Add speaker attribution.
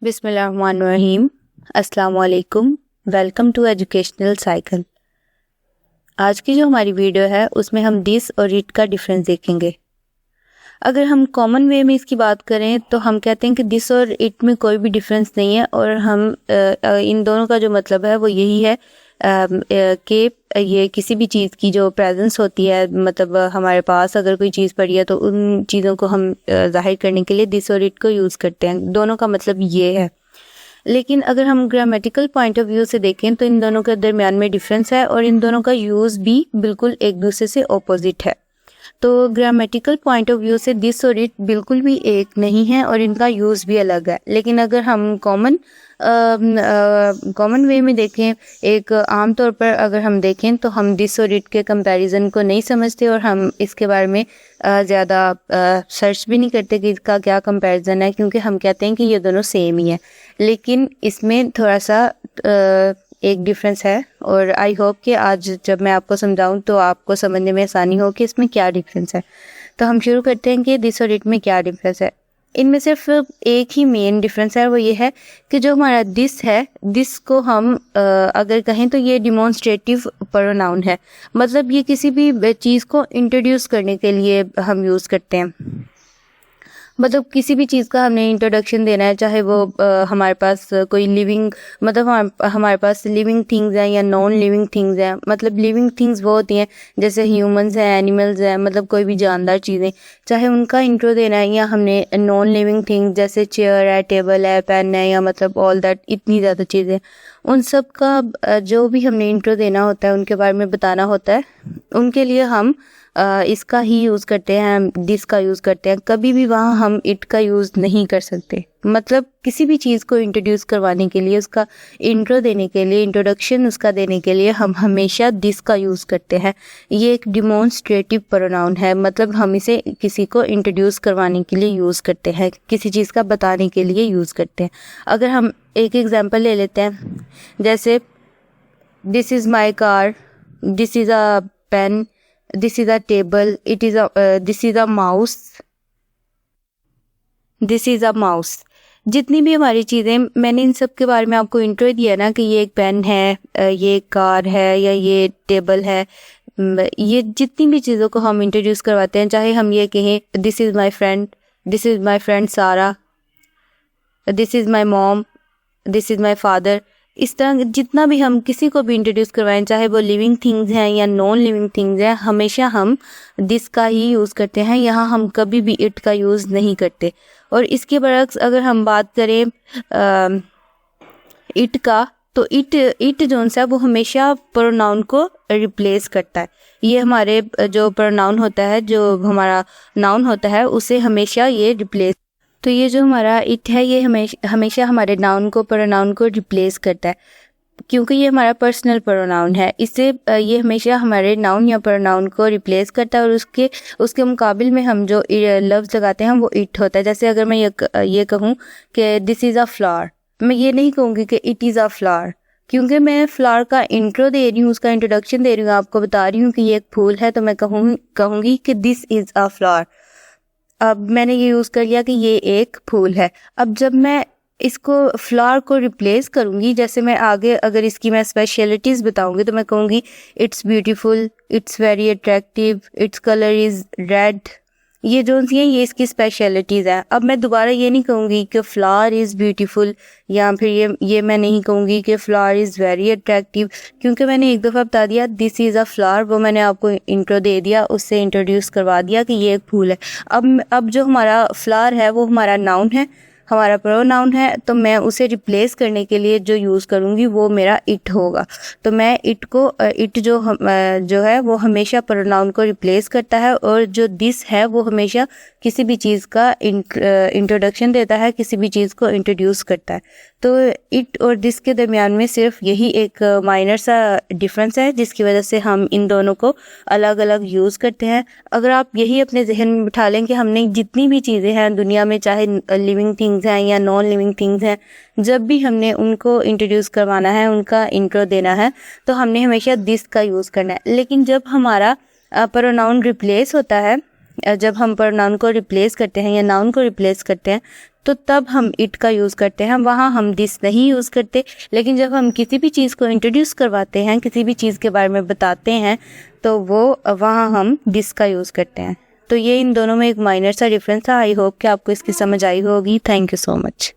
Speaker 1: बिस्मिल्लाहिर्रहमानिर्रहीम। अस्सलाम वालेकुम। Welcome to educational cycle. आज की जो हमारी वीडियो है उसमें हम दिस और इट का डिफरेंस देखेंगे। अगर हम कॉमन वे में इसकी बात करें तो हम कहते हैं कि दिस और इट में कोई भी डिफरेंस नहीं है और हम इन दोनों का जो मतलब है वो यही है कि ये किसी भी चीज़ की जो प्रेजेंस होती है, मतलब हमारे पास अगर कोई चीज़ पड़ी है तो उन चीज़ों को हम जाहिर करने के लिए दिस और इट को यूज़ करते हैं। दोनों का मतलब ये है। लेकिन अगर हम ग्रामेटिकल पॉइंट ऑफ व्यू से देखें तो इन दोनों के दरमियान में डिफरेंस है और इन दोनों का यूज़ भी बिल्कुल एक दूसरे से ऑपोजिट है। तो ग्रामेटिकल पॉइंट ऑफ व्यू से दिस और इट बिल्कुल भी एक नहीं है और इनका यूज़ भी अलग है। लेकिन अगर हम कॉमन वे में देखें, एक आम तौर पर अगर हम देखें तो हम दिस और इट के कंपैरिजन को नहीं समझते और हम इसके बारे में ज़्यादा सर्च भी नहीं करते कि इसका क्या कंपैरिजन है, क्योंकि हम कहते हैं कि ये दोनों सेम ही है। लेकिन इसमें थोड़ा सा एक डिफरेंस है और आई होप कि आज जब मैं आपको समझाऊं तो आपको समझने में आसानी हो कि इसमें क्या डिफरेंस है। तो हम शुरू करते हैं कि दिस और इट में क्या डिफरेंस है। इनमें सिर्फ एक ही मेन डिफरेंस है, वो ये है कि जो हमारा दिस है, दिस को हम अगर कहें तो ये डिमॉन्स्ट्रेटिव प्रोनाउन है, मतलब ये किसी भी चीज़ को इंट्रोड्यूस करने के लिए हम यूज़ करते हैं। मतलब किसी भी चीज़ का हमने इंट्रोडक्शन देना है, चाहे वो हमारे पास कोई लिविंग, मतलब हमारे पास लिविंग थिंग्स हैं या नॉन लिविंग थिंग्स हैं। मतलब लिविंग थिंग्स वो होती हैं जैसे ह्यूमंस हैं, एनिमल्स हैं, मतलब कोई भी जानदार चीज़ें, चाहे उनका इंट्रो देना है, या हमने नॉन लिविंग थिंग्स जैसे चेयर है, टेबल है, पेन है, या मतलब ऑल दैट, इतनी ज़्यादा चीज़ें, उन सब का जो भी हमने इंट्रो देना होता है, उनके बारे में बताना होता है, उनके लिए हम इसका ही यूज़ करते हैं, दिस का यूज़ करते हैं। कभी भी वहाँ हम इट का यूज़ नहीं कर सकते। मतलब किसी भी चीज़ को इंट्रोड्यूस करवाने के लिए, उसका इंट्रो देने के लिए, इंट्रोडक्शन उसका देने के लिए हम हमेशा दिस का यूज़ करते हैं। ये एक डिमॉन्स्ट्रेटिव प्रोनाउन है, मतलब हम इसे किसी को इंट्रोड्यूस करवाने के लिए यूज़ करते हैं, किसी चीज़ का बताने के लिए यूज़ करते हैं। अगर हम एक एग्जाम्पल ले लेते हैं, जैसे this is my car, this is a pen, this is a table, this is a mouse, this is a mouse. जितनी भी हमारी चीज़ें, मैंने इन सब के बारे में आपको इंट्रो दिया ना कि ये एक पेन है, ये एक कार है, या ये टेबल है। ये जितनी भी चीज़ों को हम इंट्रोड्यूस करवाते हैं, चाहे हम ये कहें this is my friend, this is my friend Sara, this is my mom, this is my father, इस तरह जितना भी हम किसी को भी इंट्रोड्यूस करवाएं, चाहे वो लिविंग थिंग्स हैं या नॉन लिविंग थिंग्स हैं, हमेशा हम दिस का ही यूज़ करते हैं। यहाँ हम कभी भी इट का यूज़ नहीं करते। और इसके बरक्स अगर हम बात करें इट का, तो इट जो है वो हमेशा प्रोनाउन को रिप्लेस करता है। ये हमारे जो प्रोनाउन होता है, जो हमारा नाउन होता है, उसे हमेशा ये रिप्लेस, तो ये जो हमारा इट है ये हमेशा हमारे नाउन को, प्रोनाउन को रिप्लेस करता है, क्योंकि ये हमारा पर्सनल प्रोनाउन है। इससे ये हमेशा हमारे नाउन या प्रोनाउन को रिप्लेस करता है और उसके मुकाबिल में हम जो लफ्ज़ लगाते हैं वो इट होता है। जैसे अगर मैं ये कहूँ कि दिस इज़ अ फ्लावर, मैं ये नहीं कहूँगी कि इट इज़ अ फ्लावर, क्योंकि मैं फ्लावर का इंट्रो दे रही हूँ, उसका इंट्रोडक्शन दे रही हूँ, आपको बता रही हूँ कि ये एक फूल है, तो मैं कहूँगी कि दिस इज़ अ फ्लावर। अब मैंने ये यूज़ कर लिया कि ये एक फूल है। अब जब मैं इसको फ्लावर को रिप्लेस करूँगी, जैसे मैं आगे अगर इसकी मैं स्पेशलिटीज़ बताऊँगी तो मैं कहूँगी it's beautiful, it's very attractive, its colour is red. ये जो सी हैं ये इसकी स्पेशलिटीज़ हैं। अब मैं दोबारा ये नहीं कहूँगी कि फ्लावर इज़ ब्यूटीफुल, या फिर ये मैं नहीं कहूँगी कि फ्लावर इज़ वेरी अट्रैक्टिव, क्योंकि मैंने एक दफ़ा बता दिया दिस इज़ अ फ्लावर, वो मैंने आपको इंट्रो दे दिया, उससे इंट्रोड्यूस करवा दिया कि ये एक फूल है। अब जो हमारा फ्लावर है वो हमारा नाउन है, हमारा प्रोनाउन है, तो मैं उसे रिप्लेस करने के लिए जो यूज़ करूँगी वो मेरा इट होगा। तो मैं इट जो है वो हमेशा प्रोनाउन को रिप्लेस करता है, और जो दिस है वो हमेशा किसी भी चीज़ का इंट्रोडक्शन देता है, किसी भी चीज़ को इंट्रोड्यूस करता है। तो इट और दिस के दरमियान में सिर्फ यही एक माइनर सा डिफरेंस है, जिसकी वजह से हम इन दोनों को अलग अलग यूज़ करते हैं। अगर आप यही अपने जहन में बिठा लें कि हमने जितनी भी चीज़ें हैं दुनिया में, चाहे लिविंग थिंग्स हैं या नॉन लिविंग थिंग्स हैं, जब भी हमने उनको इंट्रोड्यूस करवाना है, उनका इंट्रो देना है, तो हमने हमेशा दिस का यूज़ करना है। लेकिन जब हमारा प्रोनाउन रिप्लेस होता है, जब हम प्रोनाउन को रिप्लेस करते हैं या नाउन को रिप्लेस करते हैं, तो तब हम इट का यूज़ करते हैं, वहाँ हम दिस नहीं यूज़ करते। लेकिन जब हम किसी भी चीज़ को इंट्रोड्यूस करवाते हैं, किसी भी चीज़ के बारे में बताते हैं, तो वो वहाँ हम दिस का यूज़ करते हैं। तो ये इन दोनों में एक माइनर सा डिफरेंस था। आई होप कि आपको इसकी समझ आई होगी। Thank you so much.